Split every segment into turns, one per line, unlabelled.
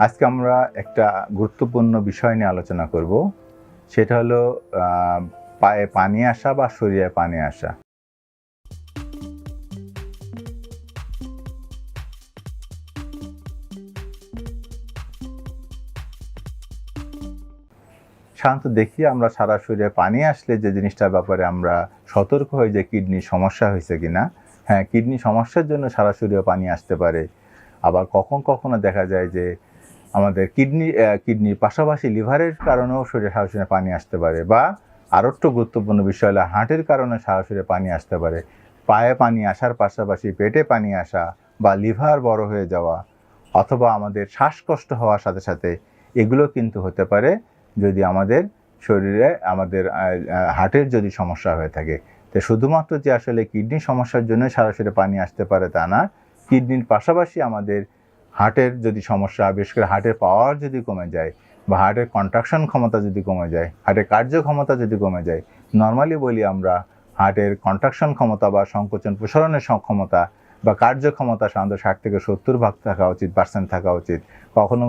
আজকে আমরা একটা গুরুত্বপূর্ণ বিষয় নিয়ে আলোচনা করব। সেটা হলো পায়ে পানি আসা বা শরীরে পানি আসা। সাধারণত দেখি আমরা সারা শরীরে পানি আসলে যে জিনিসটার ব্যাপারে আমরা সতর্ক হই যে কিডনির সমস্যা হয়েছে কিনা। হ্যাঁ, কিডনি সমস্যার জন্য সারা শরীরে পানি আসতে পারে। আবার কখনো দেখা যায় যে আমাদের কিডনির পাশাপাশি লিভারের কারণেও সারা শরীরে পানি আসতে পারে, বা আরও একটু গুরুত্বপূর্ণ বিষয় হলো হার্টের কারণে সারা শরীরে পানি আসতে পারে। পায়ে পানি আসার পাশাপাশি পেটে পানি আসা বা লিভার বড় হয়ে যাওয়া অথবা আমাদের শ্বাসকষ্ট হওয়ার সাথে সাথে এগুলো কিন্তু হতে পারে যদি আমাদের শরীরে হার্টের যদি সমস্যা হয়ে থাকে। তো শুধুমাত্র যে আসলে কিডনির সমস্যার জন্য সারা শরীরে পানি আসতে পারে তা না, কিডনির পাশাপাশি আমাদের হার্টের যদি সমস্যা, বিশেষ করে হার্টের পাওয়ার যদি কমে যায় বা হার্টের কন্ট্রাকশন ক্ষমতা যদি কমে যায়, হার্টের কার্যক্ষমতা যদি কমে যায়, নর্মালি বলি আমরা হার্টের কন্ট্রাকশন ক্ষমতা বা সংকোচন প্রসারণের ক্ষমতা বা কার্যক্ষমতা সাধারণত 60 থেকে 70% থাকা উচিত, থাকা উচিত। কখনো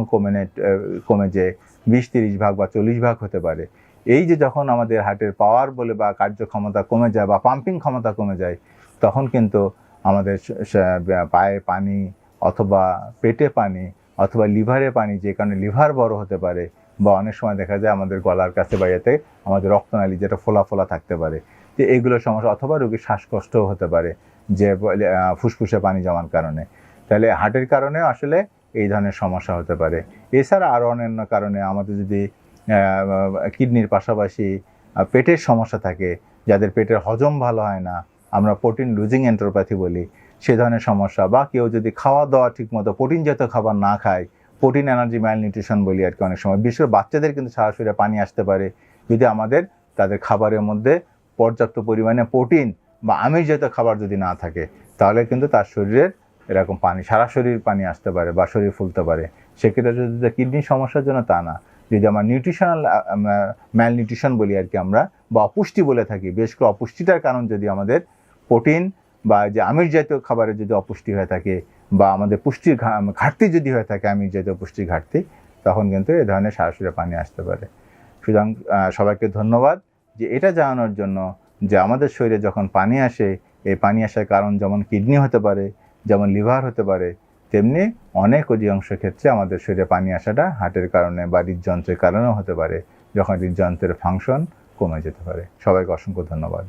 কমে যে 20-30% বা 40% হতে পারে। এই যে যখন আমাদের হার্টের পাওয়ার বলে বা কার্যক্ষমতা কমে যায় বা পাম্পিং ক্ষমতা কমে যায়, তখন কিন্তু আমাদের পায়ে পানি অথবা পেটে পানি অথবা লিভারে পানি, যে কারণে লিভার বড় হতে পারে, বা অনেক সময় দেখা যায় আমাদের গলার কাছে বা ইয়েতে আমাদের রক্তনালী যেটা ফোলা থাকতে পারে, যে এইগুলোর সমস্যা, অথবা রোগীর শ্বাসকষ্টও হতে পারে যে ফুসফুসে পানি জমার কারণে। তাহলে হার্টের কারণে আসলে এই ধরনের সমস্যা হতে পারে। এছাড়া আরও অন্যান্য কারণে আমাদের যদি কিডনির পাশাপাশি পেটের সমস্যা থাকে, যাদের পেটের হজম ভালো হয় না, আমরা প্রোটিন লুজিং এন্টেরোপ্যাথি বলি, সে ধরনের সমস্যা, বা কেউ যদি খাওয়া দাওয়া ঠিকমতো প্রোটিন জাতীয় খাবার না খায়, প্রোটিন এনার্জি ম্যালনিউট্রিশন বলি আর কি, অনেক সময় বিশেষ করে বাচ্চাদের কিন্তু সারা শরীরে পানি আসতে পারে যদি তাদের খাবারের মধ্যে পর্যাপ্ত পরিমাণে প্রোটিন বা আমিষ জাতীয় খাবার যদি না থাকে, তাহলে কিন্তু তার শরীরের এরকম সারা শরীর পানি আসতে পারে বা শরীর ফুলতে পারে। সেক্ষেত্রে যদি কিডনির সমস্যার জন্য তা না, যদি আমরা নিউট্রিশনাল ম্যালনিউট্রিশন বলি আর কি আমরা, বা অপুষ্টি বলে থাকি, বিশেষ করে অপুষ্টিটার কারণ যদি আমাদের প্রোটিন বা যে আমিষ জাতীয় খাবারের যদি অপুষ্টি হয়ে থাকে, বা আমাদের পুষ্টির ঘাটতি যদি হয়ে থাকে, আমিষ জাতীয় পুষ্টির ঘাটতি, তখন কিন্তু এ ধরনের সারা শরীরে পানি আসতে পারে। সুতরাং সবাইকে ধন্যবাদ যে এটা জানানোর জন্য যে আমাদের শরীরে যখন পানি আসে, এই পানি আসার কারণ যেমন কিডনি হতে পারে, যেমন লিভার হতে পারে, তেমনি অনেক অধিকাংশ ক্ষেত্রে আমাদের শরীরে পানি আসাটা হার্টের কারণে বা হৃদযন্ত্রের কারণেও হতে পারে, যখন হৃদযন্ত্রের ফাংশন কমে যেতে পারে। সবাইকে অসংখ্য ধন্যবাদ।